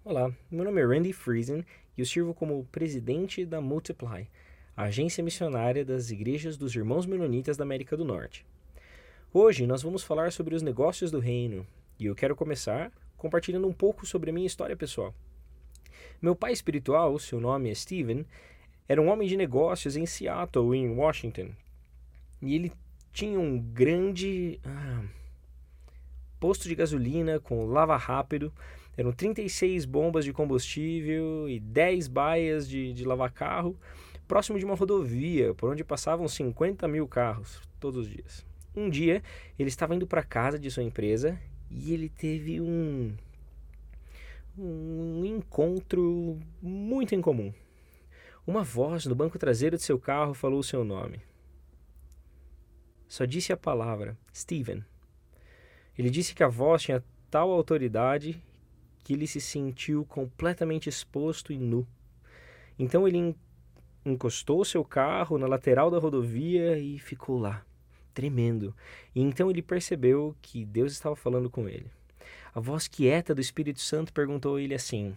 Olá, meu nome é Randy Friesen e eu sirvo como presidente da Multiply, a agência missionária das igrejas dos Irmãos Menonitas da América do Norte. Hoje nós vamos falar sobre os negócios do reino e eu quero começar compartilhando um pouco sobre a minha história pessoal. Meu pai espiritual, seu nome é Steven, era um homem de negócios em Seattle, em Washington, e ele tinha um grande posto de gasolina com lava rápido. Eram 36 bombas de combustível e 10 baias de lavar carro, próximo de uma rodovia por onde passavam 50 mil carros todos os dias. Um dia, ele estava indo para casa de sua empresa e ele teve um encontro muito incomum. Uma voz no banco traseiro de seu carro falou o seu nome. Só disse a palavra, Steven. Ele disse que a voz tinha tal autoridade que ele se sentiu completamente exposto e nu. Então ele encostou seu carro na lateral da rodovia e ficou lá, tremendo. E então ele percebeu que Deus estava falando com ele. A voz quieta do Espírito Santo perguntou a ele assim: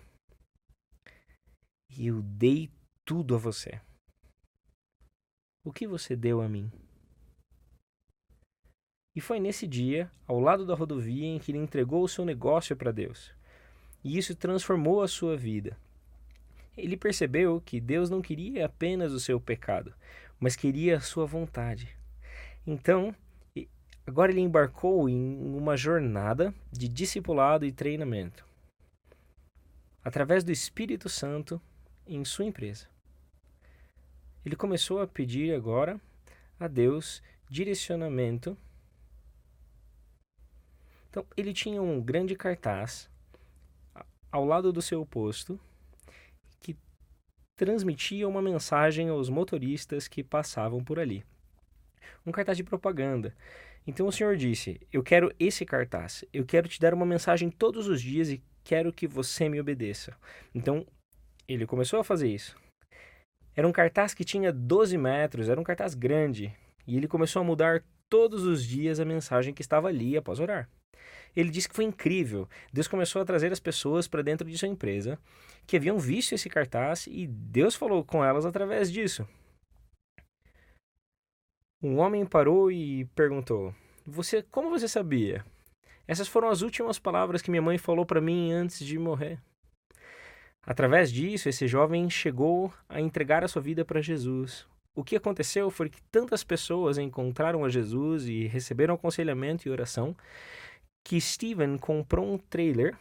Eu dei tudo a você. O que você deu a mim? E foi nesse dia, ao lado da rodovia, em que ele entregou o seu negócio para Deus. E isso transformou a sua vida. Ele percebeu que Deus não queria apenas o seu pecado, mas queria a sua vontade. Então, agora ele embarcou em uma jornada de discipulado e treinamento, através do Espírito Santo em sua empresa. Ele começou a pedir agora a Deus direcionamento. Então, ele tinha um grande cartaz ao lado do seu posto que transmitia uma mensagem aos motoristas que passavam por ali. Um cartaz de propaganda. Então o Senhor disse: Eu quero esse cartaz. Eu quero te dar uma mensagem todos os dias e quero que você me obedeça. Então ele começou a fazer isso. Era um cartaz que tinha 12 metros, era um cartaz grande. E ele começou a mudar todos os dias a mensagem que estava ali após orar. Ele disse que foi incrível. Deus começou a trazer as pessoas para dentro de sua empresa que haviam visto esse cartaz e Deus falou com elas através disso. Um homem parou e perguntou: como você sabia? Essas foram as últimas palavras que minha mãe falou para mim antes de morrer. Através disso, esse jovem chegou a entregar a sua vida para Jesus. O que aconteceu foi que tantas pessoas encontraram a Jesus e receberam aconselhamento e oração que Steven comprou um trailer,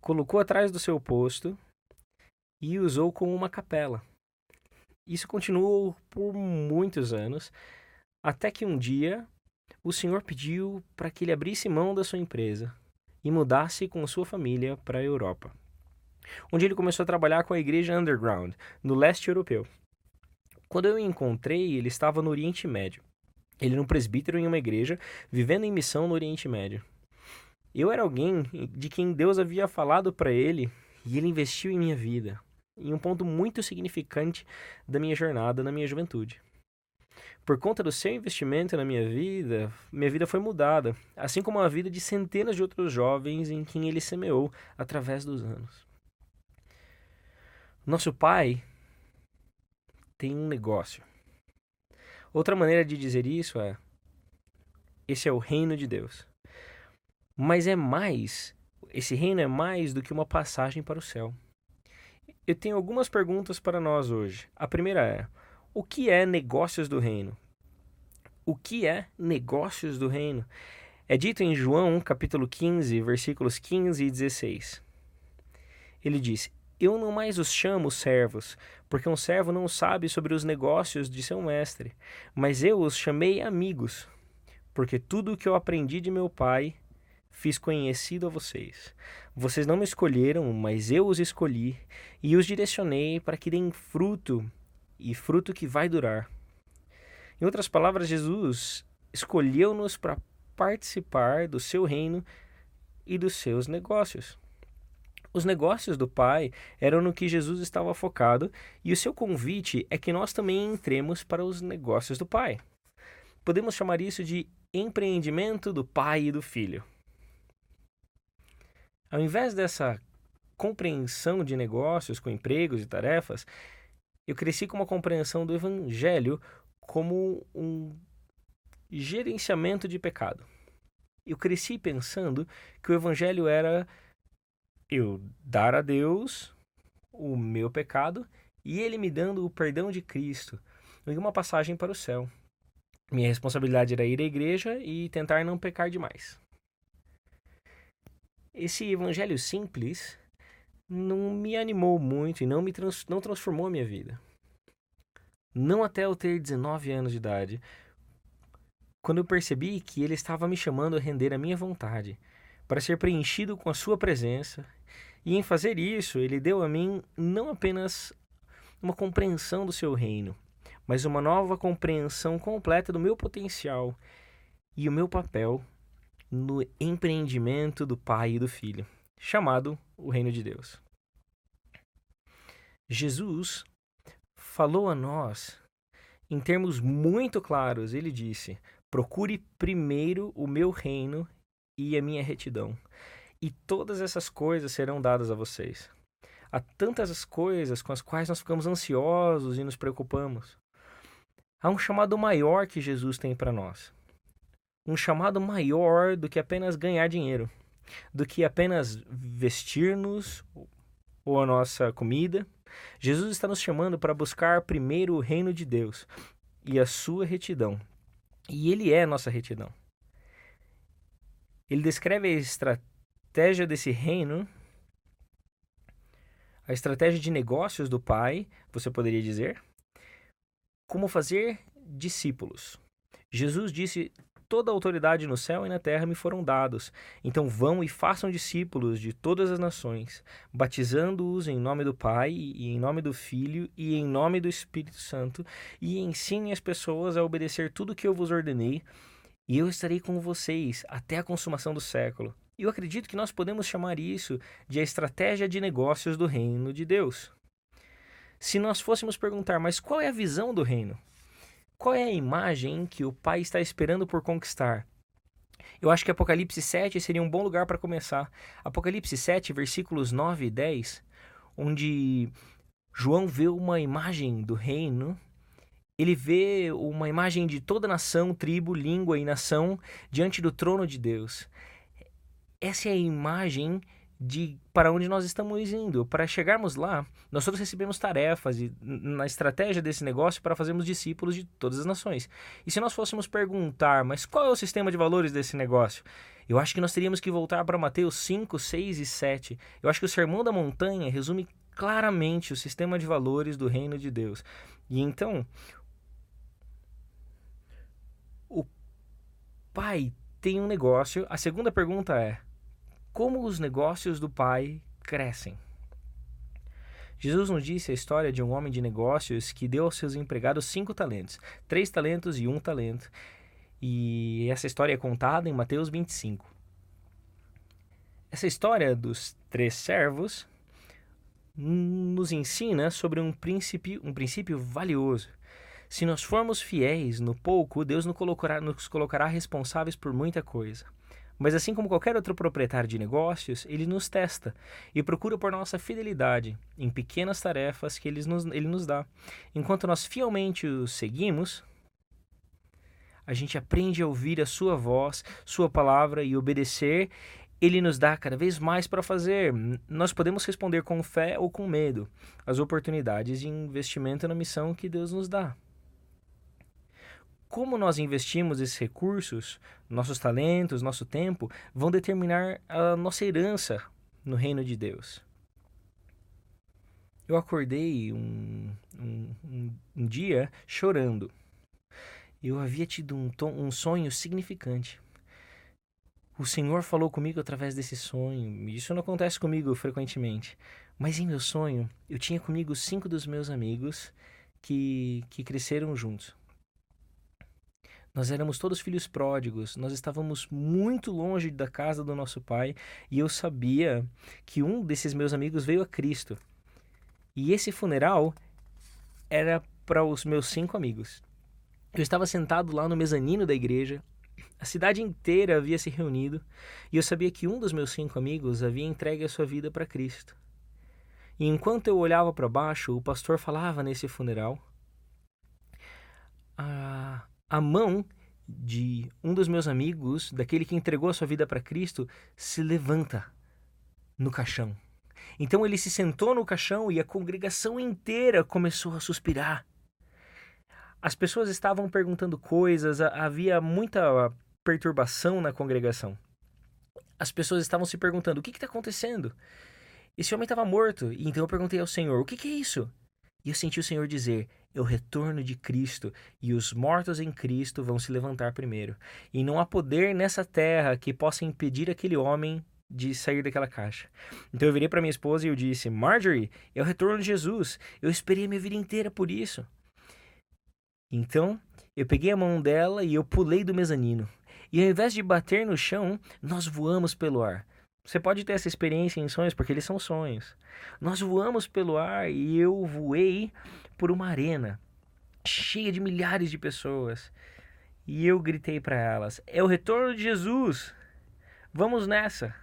colocou atrás do seu posto e usou como uma capela. Isso continuou por muitos anos, até que um dia o Senhor pediu para que ele abrisse mão da sua empresa e mudasse com sua família para a Europa, onde ele começou a trabalhar com a igreja underground, no leste europeu. Quando eu o encontrei, ele estava no Oriente Médio. Ele era um presbítero em uma igreja, vivendo em missão no Oriente Médio. Eu era alguém de quem Deus havia falado para ele e ele investiu em minha vida, em um ponto muito significante da minha jornada na minha juventude. Por conta do seu investimento na minha vida foi mudada, assim como a vida de centenas de outros jovens em quem ele semeou através dos anos. Nosso pai tem um negócio. Outra maneira de dizer isso é: esse é o reino de Deus. Mas esse reino é mais do que uma passagem para o céu. Eu tenho algumas perguntas para nós hoje. A primeira é: o que é negócios do reino? O que é negócios do reino? É dito em João, capítulo 15, versículos 15 e 16. Ele diz: Eu não mais os chamo servos, porque um servo não sabe sobre os negócios de seu mestre, mas eu os chamei amigos, porque tudo o que eu aprendi de meu pai fiz conhecido a vocês. Vocês não me escolheram, mas eu os escolhi e os direcionei para que deem fruto, e fruto que vai durar. Em outras palavras, Jesus escolheu-nos para participar do seu reino e dos seus negócios. Os negócios do Pai eram no que Jesus estava focado, e o seu convite é que nós também entremos para os negócios do Pai. Podemos chamar isso de empreendimento do Pai e do Filho. Ao invés dessa compreensão de negócios com empregos e tarefas, eu cresci com uma compreensão do evangelho como um gerenciamento de pecado. Eu cresci pensando que o evangelho era eu dar a Deus o meu pecado e ele me dando o perdão de Cristo e uma passagem para o céu. Minha responsabilidade era ir à igreja e tentar não pecar demais. Esse evangelho simples não me animou muito e não transformou a minha vida. Não até eu ter 19 anos de idade, quando eu percebi que ele estava me chamando a render a minha vontade, para ser preenchido com a sua presença, e em fazer isso, ele deu a mim não apenas uma compreensão do seu reino, mas uma nova compreensão completa do meu potencial e o meu papel no empreendimento do Pai e do Filho, chamado o Reino de Deus. Jesus falou a nós em termos muito claros. Ele disse: procure primeiro o meu reino e a minha retidão, e todas essas coisas serão dadas a vocês. Há tantas coisas com as quais nós ficamos ansiosos e nos preocupamos. Há um chamado maior que Jesus tem para nós. Um chamado maior do que apenas ganhar dinheiro, do que apenas vestir-nos ou a nossa comida. Jesus está nos chamando para buscar primeiro o reino de Deus e a sua retidão. E ele é a nossa retidão. Ele descreve a estratégia desse reino, a estratégia de negócios do Pai, você poderia dizer, como fazer discípulos. Jesus disse: toda a autoridade no céu e na terra me foram dados. Então vão e façam discípulos de todas as nações, batizando-os em nome do Pai, e em nome do Filho, e em nome do Espírito Santo, e ensinem as pessoas a obedecer tudo o que eu vos ordenei, e eu estarei com vocês até a consumação do século. E eu acredito que nós podemos chamar isso de a estratégia de negócios do reino de Deus. Se nós fôssemos perguntar, mas qual é a visão do reino? Qual é a imagem que o Pai está esperando por conquistar? Eu acho que Apocalipse 7 seria um bom lugar para começar. Apocalipse 7, versículos 9 e 10, onde João vê uma imagem do reino. Ele vê uma imagem de toda nação, tribo, língua e nação diante do trono de Deus. Essa é a imagem de para onde nós estamos indo. Para chegarmos lá, nós todos recebemos tarefas e na estratégia desse negócio para fazermos discípulos de todas as nações. E se nós fôssemos perguntar, mas qual é o sistema de valores desse negócio? Eu acho que nós teríamos que voltar para Mateus 5, 6 e 7. Eu acho que o Sermão da Montanha resume claramente o sistema de valores do reino de Deus. E então, o Pai tem um negócio. A segunda pergunta é: como os negócios do Pai crescem? Jesus nos disse a história de um homem de negócios que deu aos seus empregados 5 talentos, 3 talentos e 1 talento. E essa história é contada em Mateus 25. Essa história dos 3 servos nos ensina sobre um princípio valioso. Se nós formos fiéis no pouco, Deus nos colocará responsáveis por muita coisa. Mas assim como qualquer outro proprietário de negócios, ele nos testa e procura por nossa fidelidade em pequenas tarefas que ele nos dá. Enquanto nós fielmente o seguimos, a gente aprende a ouvir a sua voz, sua palavra e obedecer. Ele nos dá cada vez mais para fazer. Nós podemos responder com fé ou com medo às oportunidades de investimento na missão que Deus nos dá. Como nós investimos esses recursos, nossos talentos, nosso tempo, vão determinar a nossa herança no reino de Deus. Eu acordei um dia chorando. Eu havia tido um sonho significante. O Senhor falou comigo através desse sonho. Isso não acontece comigo frequentemente. Mas em meu sonho, eu tinha comigo 5 dos meus amigos que cresceram juntos. Nós éramos todos filhos pródigos, nós estávamos muito longe da casa do nosso pai e eu sabia que um desses meus amigos veio a Cristo. E esse funeral era para os meus 5 amigos. Eu estava sentado lá no mezanino da igreja, A cidade inteira havia se reunido e eu sabia que um dos meus 5 amigos havia entregue a sua vida para Cristo. E enquanto eu olhava para baixo, o pastor falava nesse funeral. A mão de um dos meus amigos, daquele que entregou a sua vida para Cristo, se levanta no caixão. Então ele se sentou no caixão e a congregação inteira começou a suspirar. As pessoas estavam perguntando coisas, havia muita perturbação na congregação. As pessoas estavam se perguntando: o que está acontecendo? Esse homem estava morto. E então eu perguntei ao Senhor: o que é isso? E eu senti o Senhor dizer: é o retorno de Cristo, e os mortos em Cristo vão se levantar primeiro. E não há poder nessa terra que possa impedir aquele homem de sair daquela caixa. Então eu virei para minha esposa e eu disse: Marjorie, é o retorno de Jesus. Eu esperei a minha vida inteira por isso. Então eu peguei a mão dela e eu pulei do mezanino. E ao invés de bater no chão, nós voamos pelo ar. Você pode ter essa experiência em sonhos, porque eles são sonhos. Nós voamos pelo ar e eu voei por uma arena cheia de milhares de pessoas. E eu gritei para elas: é o retorno de Jesus! Vamos nessa!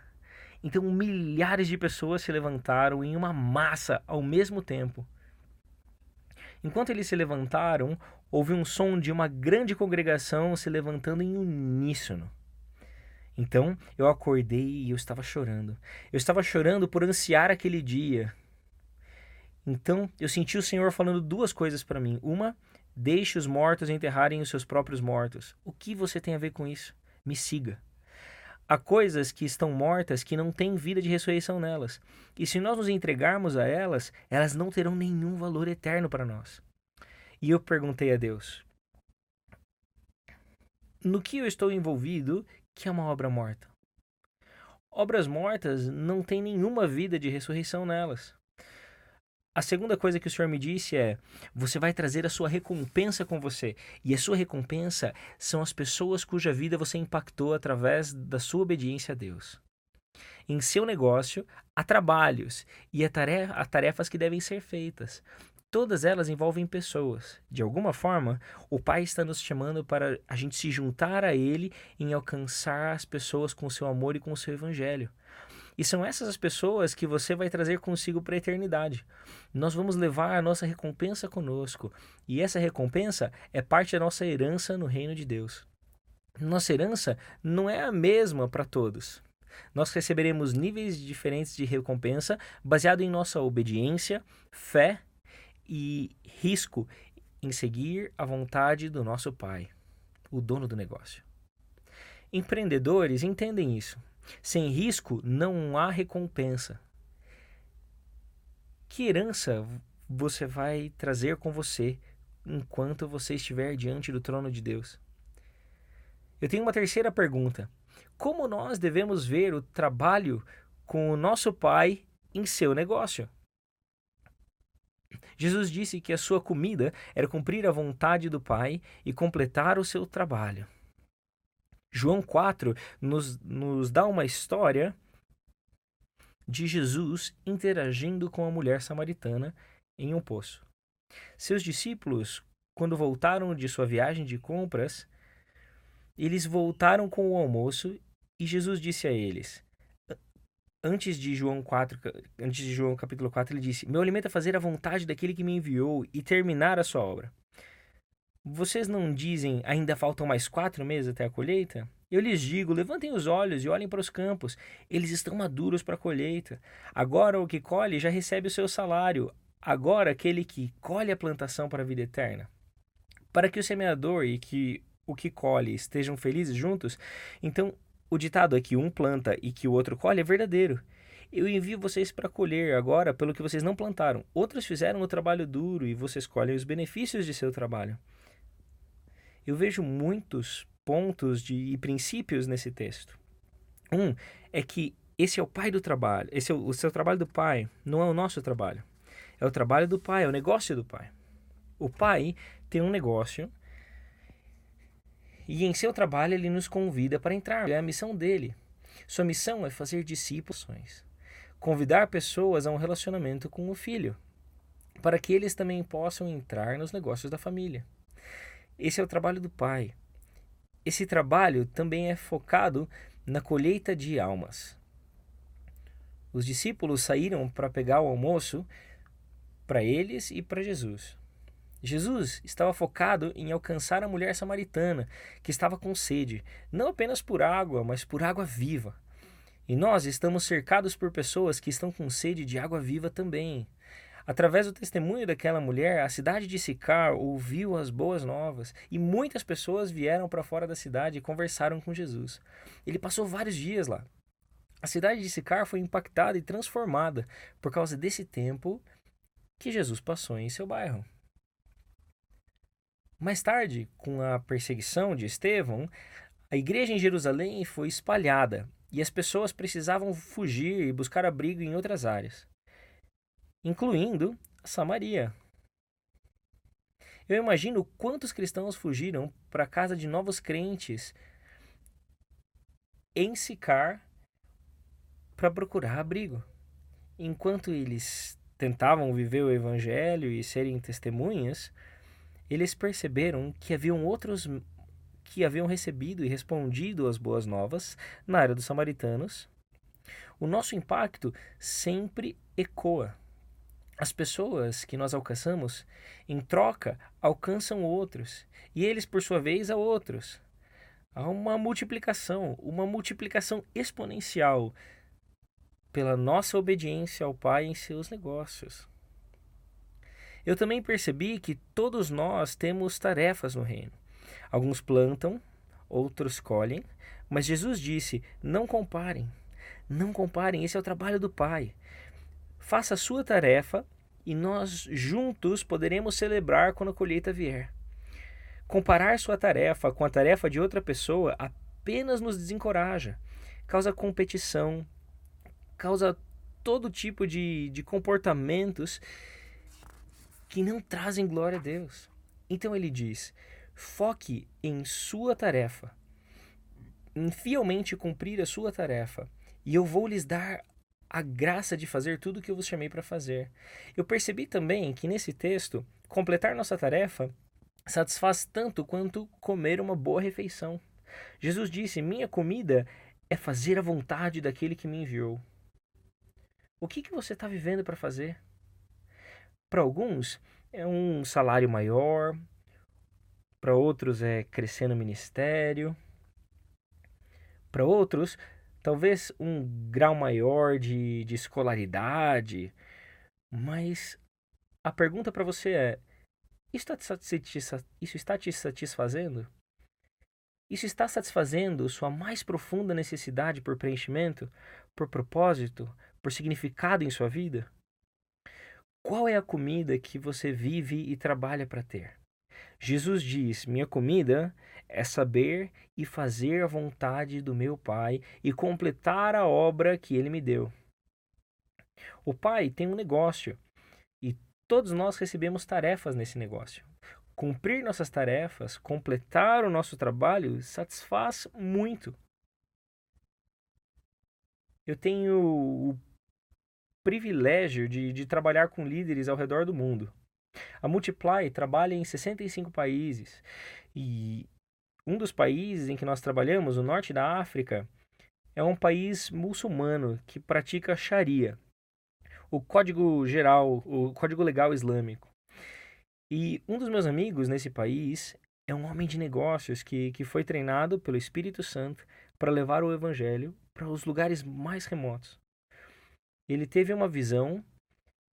Então milhares de pessoas se levantaram em uma massa ao mesmo tempo. Enquanto eles se levantaram, houve um som de uma grande congregação se levantando em uníssono. Então eu acordei e eu estava chorando. Eu estava chorando por ansiar aquele dia. Então eu senti o Senhor falando 2 coisas para mim. Uma: deixe os mortos enterrarem os seus próprios mortos. O que você tem a ver com isso? Me siga. Há coisas que estão mortas que não têm vida de ressurreição nelas. E se nós nos entregarmos a elas, elas não terão nenhum valor eterno para nós. E eu perguntei a Deus: no que eu estou envolvido que é uma obra morta? Obras mortas não têm nenhuma vida de ressurreição nelas. A segunda coisa que o Senhor me disse é: você vai trazer a sua recompensa com você. E a sua recompensa são as pessoas cuja vida você impactou através da sua obediência a Deus. Em seu negócio, há trabalhos e há tarefas que devem ser feitas. Todas elas envolvem pessoas. De alguma forma, o Pai está nos chamando para a gente se juntar a Ele em alcançar as pessoas com o seu amor e com o seu evangelho. E são essas as pessoas que você vai trazer consigo para a eternidade. Nós vamos levar a nossa recompensa conosco. E essa recompensa é parte da nossa herança no reino de Deus. Nossa herança não é a mesma para todos. Nós receberemos níveis diferentes de recompensa baseado em nossa obediência, fé e risco em seguir a vontade do nosso Pai, o dono do negócio. Empreendedores entendem isso. Sem risco não há recompensa. Que herança você vai trazer com você enquanto você estiver diante do trono de Deus? Eu tenho uma terceira pergunta. Como nós devemos ver o trabalho com o nosso Pai em seu negócio? Jesus disse que a sua comida era cumprir a vontade do Pai e completar o seu trabalho. João 4 nos dá uma história de Jesus interagindo com a mulher samaritana em um poço. Seus discípulos, quando voltaram de sua viagem de compras, eles voltaram com o almoço e Jesus disse a eles, antes de João capítulo 4, ele disse: meu alimento é fazer a vontade daquele que me enviou e terminar a sua obra. Vocês não dizem: ainda faltam mais 4 meses até a colheita? Eu lhes digo: levantem os olhos e olhem para os campos. Eles estão maduros para a colheita. Agora o que colhe já recebe o seu salário. Agora aquele que colhe a plantação para a vida eterna. Para que o semeador e que o que colhe estejam felizes juntos, então o ditado é que um planta e que o outro colhe é verdadeiro. Eu envio vocês para colher agora pelo que vocês não plantaram. Outros fizeram o trabalho duro e vocês colhem os benefícios de seu trabalho. Eu vejo muitos pontos e princípios nesse texto. Um é que esse é o pai do trabalho. Esse é o seu trabalho do pai, não é o nosso trabalho. É o trabalho do pai, é o negócio do pai. O pai tem um negócio e em seu trabalho ele nos convida para entrar. É a missão dele. Sua missão é fazer discípulos, convidar pessoas a um relacionamento com o filho, para que eles também possam entrar nos negócios da família. Esse é o trabalho do pai. esse trabalho também é focado na colheita de almas. Os discípulos saíram para pegar o almoço para eles e para Jesus. Jesus estava focado em alcançar a mulher samaritana, que estava com sede, não apenas por água, mas por água viva. E nós estamos cercados por pessoas que estão com sede de água viva também. Através do testemunho daquela mulher, a cidade de Sicar ouviu as boas novas e muitas pessoas vieram para fora da cidade e conversaram com Jesus. Ele passou vários dias lá. A cidade de Sicar foi impactada e transformada por causa desse tempo que Jesus passou em seu bairro. Mais tarde, com a perseguição de Estevão, a igreja em Jerusalém foi espalhada e as pessoas precisavam fugir e buscar abrigo em outras áreas, incluindo Samaria. Eu imagino quantos cristãos fugiram para a casa de novos crentes em Sicar para procurar abrigo. Enquanto eles tentavam viver o evangelho e serem testemunhas, eles perceberam que haviam outros que haviam recebido e respondido às boas novas na área dos samaritanos. O nosso impacto sempre ecoa. As pessoas que nós alcançamos, em troca, alcançam outros, e eles, por sua vez, a outros. Há uma multiplicação exponencial pela nossa obediência ao Pai em seus negócios. Eu também percebi que todos nós temos tarefas no reino. Alguns plantam, outros colhem, mas Jesus disse: não comparem, não comparem, esse é o trabalho do Pai. Faça a sua tarefa e nós juntos poderemos celebrar quando a colheita vier. Comparar sua tarefa com a tarefa de outra pessoa apenas nos desencoraja, causa competição, causa todo tipo de comportamentos que não trazem glória a Deus. Então ele diz: foque em sua tarefa, em fielmente cumprir a sua tarefa, e eu vou lhes dar a graça de fazer tudo o que eu vos chamei para fazer. Eu percebi também que nesse texto, completar nossa tarefa satisfaz tanto quanto comer uma boa refeição. Jesus disse: minha comida é fazer a vontade daquele que me enviou. O que você está vivendo para fazer? Para alguns é um salário maior, para outros é crescer no ministério, para outros talvez um grau maior de escolaridade, mas a pergunta para você é: isso está te satisfazendo? Isso está satisfazendo sua mais profunda necessidade por preenchimento, por propósito, por significado em sua vida? Qual é a comida que você vive e trabalha para ter? Jesus diz: minha comida é saber e fazer a vontade do meu Pai e completar a obra que ele me deu. O Pai tem um negócio e todos nós recebemos tarefas nesse negócio. Cumprir nossas tarefas, completar o nosso trabalho, satisfaz muito. Eu tenho o privilégio de trabalhar com líderes ao redor do mundo. A Multiply trabalha em 65 países e um dos países em que nós trabalhamos, o norte da África, é um país muçulmano que pratica Sharia, o código geral, o código legal islâmico. E um dos meus amigos nesse país é um homem de negócios que foi treinado pelo Espírito Santo para levar o evangelho para os lugares mais remotos. Ele teve uma visão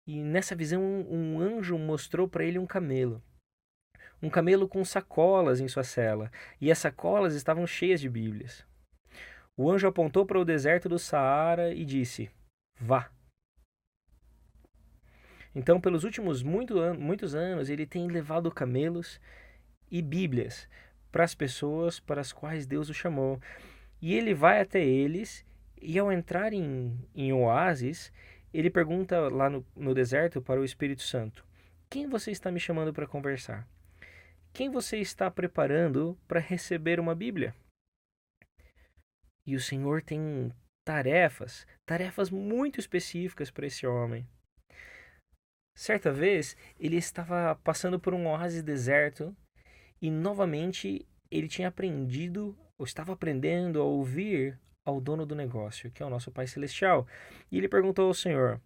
e nessa visão um anjo mostrou para ele um camelo. Um camelo com sacolas em sua cela, e as sacolas estavam cheias de Bíblias. O anjo apontou para o deserto do Saara e disse: vá. Então, pelos últimos muitos anos, ele tem levado camelos e Bíblias para as pessoas para as quais Deus o chamou. E ele vai até eles, e ao entrar em oásis, ele pergunta lá no deserto para o Espírito Santo: quem você está me chamando para conversar? Quem você está preparando para receber uma Bíblia? E o Senhor tem tarefas muito específicas para esse homem. Certa vez, ele estava passando por um oásis deserto e novamente ele tinha aprendido, ou estava aprendendo a ouvir ao dono do negócio, que é o nosso Pai Celestial. E ele perguntou ao Senhor: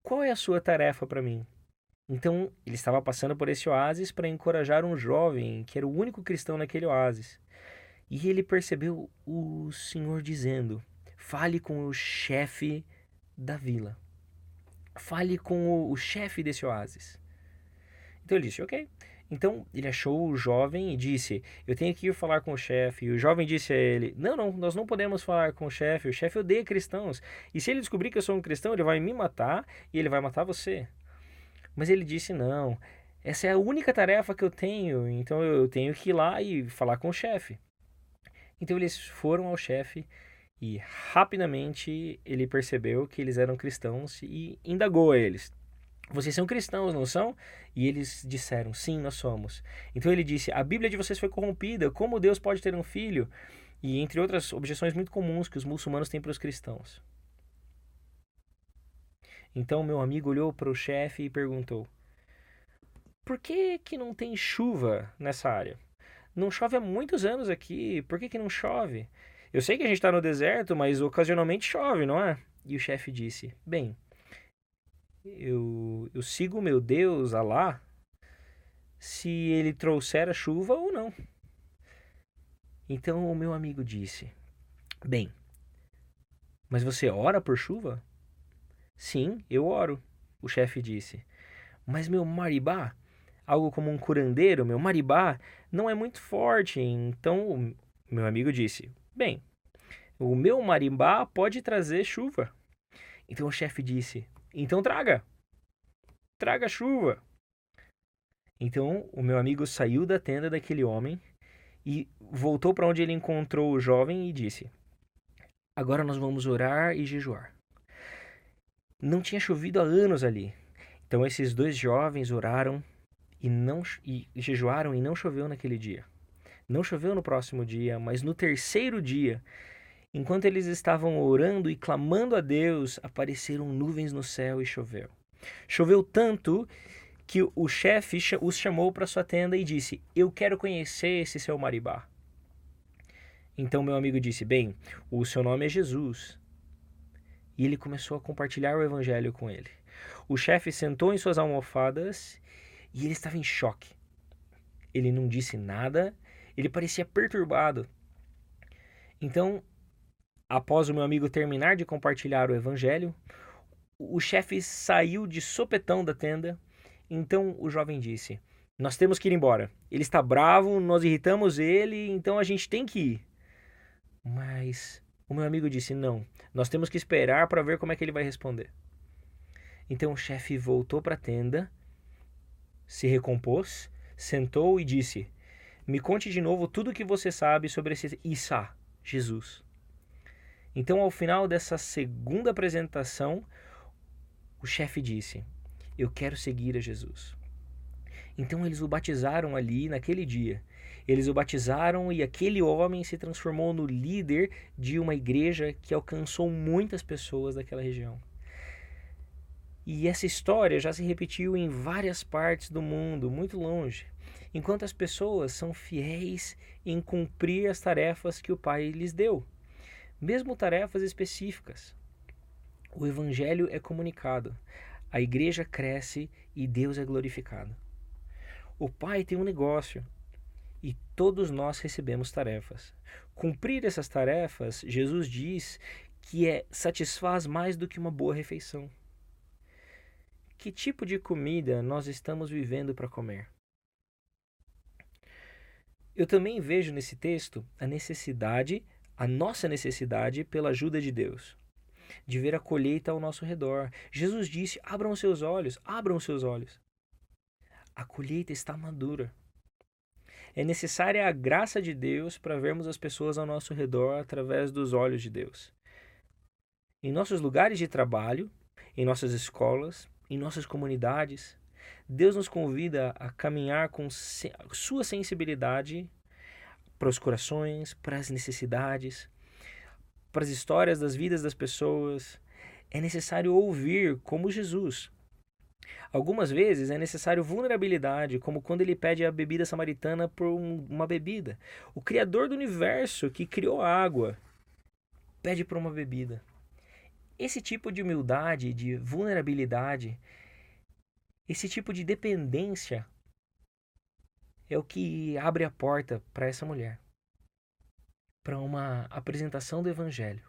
qual é a sua tarefa para mim? Então, ele estava passando por esse oásis para encorajar um jovem que era o único cristão naquele oásis. E ele percebeu o Senhor dizendo: fale com o chefe da vila. Fale com o chefe desse oásis. Então ele disse: ok. Então ele achou o jovem e disse: eu tenho que ir falar com o chefe. E o jovem disse a ele: não, nós não podemos falar com o chefe odeia cristãos. E se ele descobrir que eu sou um cristão, ele vai me matar e ele vai matar você. Mas ele disse: não, essa é a única tarefa que eu tenho, então eu tenho que ir lá e falar com o chefe. Então eles foram ao chefe e rapidamente ele percebeu que eles eram cristãos e indagou a eles: vocês são cristãos, não são? E eles disseram: sim, nós somos. Então ele disse: a Bíblia de vocês foi corrompida, como Deus pode ter um filho? E entre outras objeções muito comuns que os muçulmanos têm para os cristãos. Então meu amigo olhou para o chefe e perguntou: por que não tem chuva nessa área? Não chove há muitos anos aqui, por que não chove? Eu sei que a gente está no deserto, mas ocasionalmente chove, não é? E o chefe disse: bem, eu sigo o meu Deus, Alá, se ele trouxer a chuva ou não. Então o meu amigo disse: bem, mas você ora por chuva? Sim, eu oro, o chefe disse. Mas meu maribá, algo como um curandeiro, meu maribá, não é muito forte. Então o meu amigo disse: bem, o meu marimbá pode trazer chuva. Então o chefe disse: então traga chuva. Então o meu amigo saiu da tenda daquele homem e voltou para onde ele encontrou o jovem e disse: agora nós vamos orar e jejuar. Não tinha chovido há anos ali. Então esses dois jovens oraram e jejuaram e não choveu naquele dia. Não choveu no próximo dia, mas no terceiro dia, enquanto eles estavam orando e clamando a Deus, apareceram nuvens no céu e choveu. Choveu tanto que o chefe os chamou para sua tenda e disse: eu quero conhecer esse seu maribá. Então meu amigo disse: bem, o seu nome é Jesus. E ele começou a compartilhar o evangelho com ele. O chefe sentou em suas almofadas e ele estava em choque. Ele não disse nada, ele parecia perturbado. Então, após o meu amigo terminar de compartilhar o evangelho, o chefe saiu de sopetão da tenda. Então o jovem disse: nós temos que ir embora. Ele está bravo, nós irritamos ele, então a gente tem que ir. Mas o meu amigo disse: não, nós temos que esperar para ver como é que ele vai responder. Então o chefe voltou para a tenda, se recompôs, sentou e disse: me conte de novo tudo o que você sabe sobre esse Isa, Jesus. Então, ao final dessa segunda apresentação, o chefe disse: eu quero seguir a Jesus. Então eles o batizaram ali naquele dia. Eles o batizaram e aquele homem se transformou no líder de uma igreja que alcançou muitas pessoas daquela região. E essa história já se repetiu em várias partes do mundo, muito longe, enquanto as pessoas são fiéis em cumprir as tarefas que o Pai lhes deu, mesmo tarefas específicas. O evangelho é comunicado, a igreja cresce e Deus é glorificado. O Pai tem um negócio e todos nós recebemos tarefas. Cumprir essas tarefas, Jesus diz que satisfaz mais do que uma boa refeição. Que tipo de comida nós estamos vivendo para comer? Eu também vejo nesse texto a nossa necessidade pela ajuda de Deus, de ver a colheita ao nosso redor. Jesus disse: abram os seus olhos, abram os seus olhos. A colheita está madura. É necessária a graça de Deus para vermos as pessoas ao nosso redor através dos olhos de Deus. Em nossos lugares de trabalho, em nossas escolas, em nossas comunidades, Deus nos convida a caminhar com sua sensibilidade para os corações, para as necessidades, para as histórias das vidas das pessoas. É necessário ouvir como Jesus. Algumas vezes é necessário vulnerabilidade, como quando ele pede a bebida samaritana por uma bebida. O Criador do universo, que criou a água, pede por uma bebida. Esse tipo de humildade, de vulnerabilidade, esse tipo de dependência é o que abre a porta para essa mulher, para uma apresentação do Evangelho.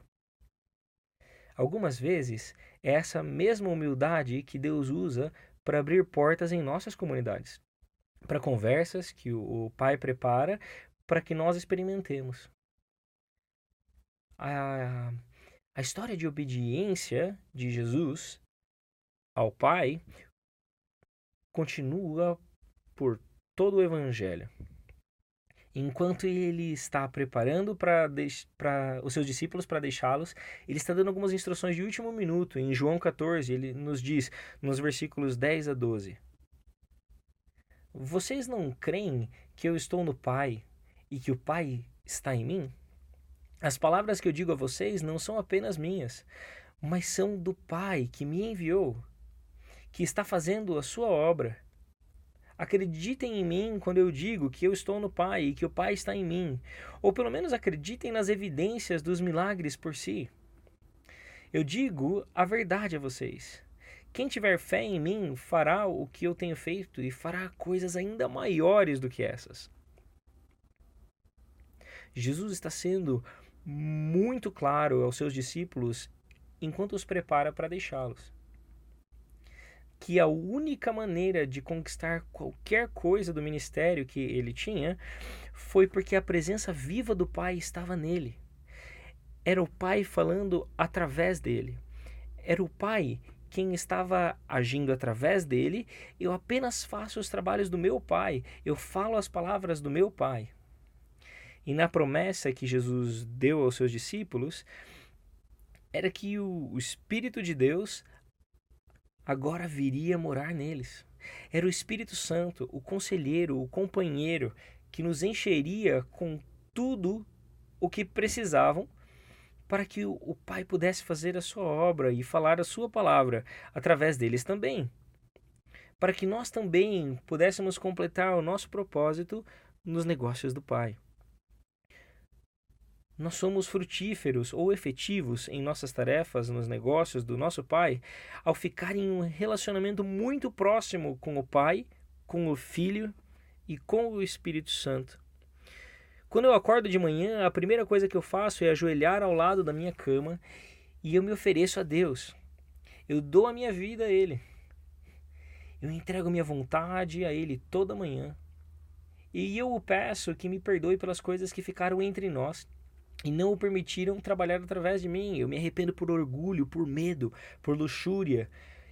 Algumas vezes é essa mesma humildade que Deus usa para abrir portas em nossas comunidades, para conversas que o Pai prepara para que nós experimentemos. A, a história de obediência de Jesus ao Pai continua por todo o Evangelho. Enquanto ele está preparando para os seus discípulos para deixá-los, ele está dando algumas instruções de último minuto. Em João 14, ele nos diz, nos versículos 10 a 12: Vocês não creem que eu estou no Pai e que o Pai está em mim? As palavras que eu digo a vocês não são apenas minhas, mas são do Pai que me enviou, que está fazendo a sua obra. Acreditem em mim quando eu digo que eu estou no Pai e que o Pai está em mim. Ou pelo menos acreditem nas evidências dos milagres por si. Eu digo a verdade a vocês. Quem tiver fé em mim fará o que eu tenho feito e fará coisas ainda maiores do que essas. Jesus está sendo muito claro aos seus discípulos enquanto os prepara para deixá-los. Que a única maneira de conquistar qualquer coisa do ministério que ele tinha foi porque a presença viva do Pai estava nele. Era o Pai falando através dele. Era o Pai quem estava agindo através dele. Eu apenas faço os trabalhos do meu Pai. Eu falo as palavras do meu Pai. E na promessa que Jesus deu aos seus discípulos, era que o Espírito de Deus agora viria morar neles. Era o Espírito Santo, o conselheiro, o companheiro, que nos encheria com tudo o que precisavam para que o Pai pudesse fazer a sua obra e falar a sua palavra através deles também. Para que nós também pudéssemos completar o nosso propósito nos negócios do Pai. Nós somos frutíferos ou efetivos em nossas tarefas, nos negócios do nosso Pai, ao ficar em um relacionamento muito próximo com o Pai, com o Filho e com o Espírito Santo. Quando eu acordo de manhã, a primeira coisa que eu faço é ajoelhar ao lado da minha cama e eu me ofereço a Deus. Eu dou a minha vida a Ele. Eu entrego minha vontade a Ele toda manhã. E eu o peço que me perdoe pelas coisas que ficaram entre nós e não o permitiram trabalhar através de mim. Eu me arrependo por orgulho, por medo, por luxúria,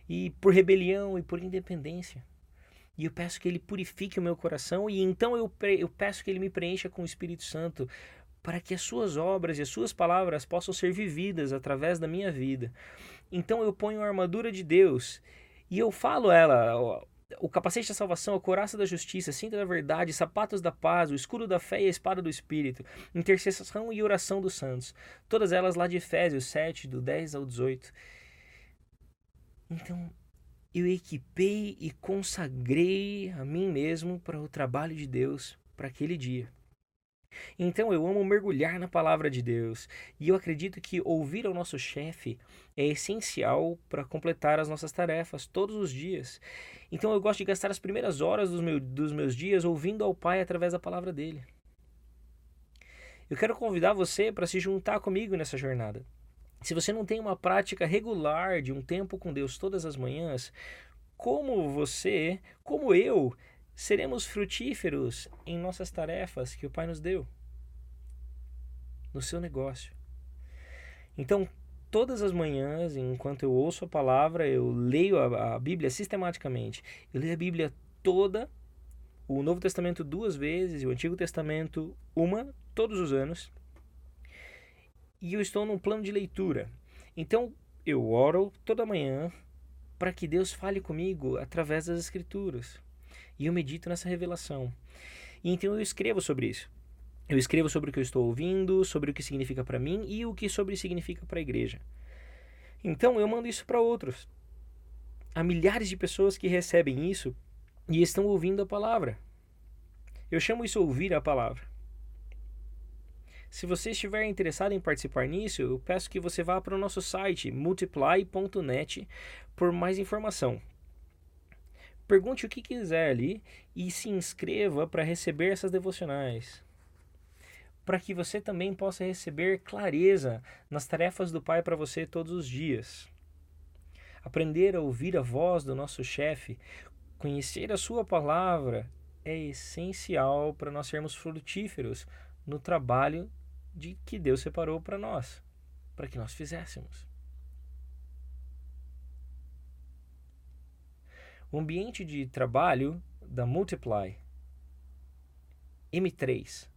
e por rebelião e por independência. E eu peço que Ele purifique o meu coração e então eu peço que Ele me preencha com o Espírito Santo para que as suas obras e as suas palavras possam ser vividas através da minha vida. Então eu ponho a armadura de Deus e eu falo ela... O capacete da salvação, a couraça da justiça, cinta da verdade, sapatos da paz, o escudo da fé e a espada do Espírito, intercessão e oração dos santos. Todas elas lá de Efésios 7, do 10 ao 18. Então, eu equipei e consagrei a mim mesmo para o trabalho de Deus, para aquele dia. Então eu amo mergulhar na palavra de Deus e eu acredito que ouvir ao nosso chefe é essencial para completar as nossas tarefas todos os dias. Então eu gosto de gastar as primeiras horas dos meus dias ouvindo ao Pai através da palavra dele. Eu quero convidar você para se juntar comigo nessa jornada. Se você não tem uma prática regular de um tempo com Deus todas as manhãs, como eu, seremos frutíferos em nossas tarefas que o Pai nos deu, no seu negócio. Então, todas as manhãs, enquanto eu ouço a palavra, eu leio a Bíblia sistematicamente. Eu leio a Bíblia toda, o Novo Testamento 2 vezes e o Antigo Testamento todos os anos. E eu estou num plano de leitura. Então, eu oro toda manhã para que Deus fale comigo através das Escrituras. E eu medito nessa revelação. E então eu escrevo sobre isso. Eu escrevo sobre o que eu estou ouvindo, sobre o que significa para mim e o que sobre significa para a igreja. Então eu mando isso para outros. há milhares de pessoas que recebem isso e estão ouvindo a palavra. Eu chamo isso ouvir a palavra. Se você estiver interessado em participar nisso, eu peço que você vá para o nosso site multiply.net por mais informação. Pergunte o que quiser ali e se inscreva para receber essas devocionais. Para que você também possa receber clareza nas tarefas do Pai para você todos os dias. Aprender a ouvir a voz do nosso chefe, conhecer a sua palavra é essencial para nós sermos frutíferos no trabalho de que Deus separou para nós, para que nós fizéssemos. O ambiente de trabalho da Multiply M3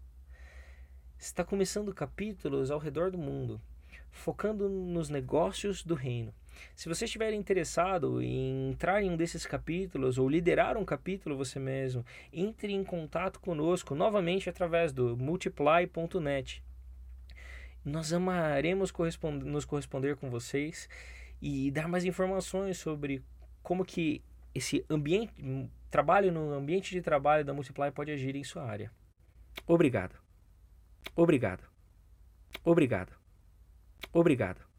está começando capítulos ao redor do mundo, focando nos negócios do reino. Se você estiver interessado em entrar em um desses capítulos ou liderar um capítulo você mesmo, entre em contato conosco novamente através do multiply.net. Nós amaremos nos corresponder com vocês e dar mais informações sobre como que esse trabalho no ambiente de trabalho da Multiply pode agir em sua área. Obrigado. Obrigado. Obrigado. Obrigado.